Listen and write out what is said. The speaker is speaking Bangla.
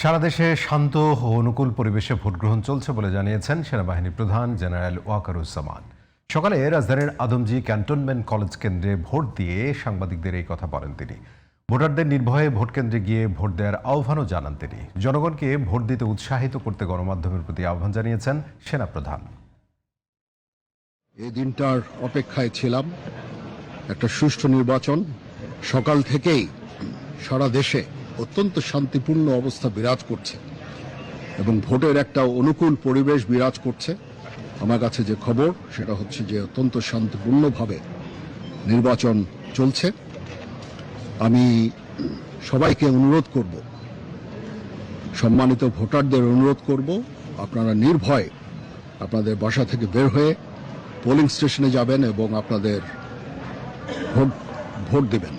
সারা দেশে শান্ত ও অনুকূল পরিবেশে ভোট গ্রহণ চলছে বলে জানিয়েছেন সেনাবাহিনী প্রধান জেনারেল ওয়াকারুজ্জামান। সকালে রাজধানীর আদমজী ক্যান্টনমেন্ট কলেজ কেন্দ্রে ভোট দিয়ে সাংবাদিকদের এই কথা বলেন তিনি। ভোটারদের নির্ভয়ে ভোট কেন্দ্রে গিয়ে ভোট দেওয়ার আহ্বানও জানান তিনি। জনগণকে ভোট দিতে উৎসাহিত করতে গণমাধ্যমের প্রতি আহ্বান জানিয়েছেন সেনাপ্রধান। এই দিনটার অপেক্ষায় ছিলাম। একটা সুষ্ঠু নির্বাচন। সকাল থেকেই সারা দেশে অত্যন্ত শান্তিপূর্ণ অবস্থা বিরাজ করছে এবং ভোটের একটা অনুকূল পরিবেশ বিরাজ করছে। আমার কাছে যে খবর সেটা হচ্ছে যে অত্যন্ত শান্তিপূর্ণভাবে নির্বাচন চলছে। আমি সবাইকে অনুরোধ করব, সম্মানিত ভোটারদের অনুরোধ করব, আপনারা নির্ভয়ে আপনাদের বাসা থেকে বের হয়ে পোলিং স্টেশনে যাবেন এবং আপনাদের ভোট দেবেন।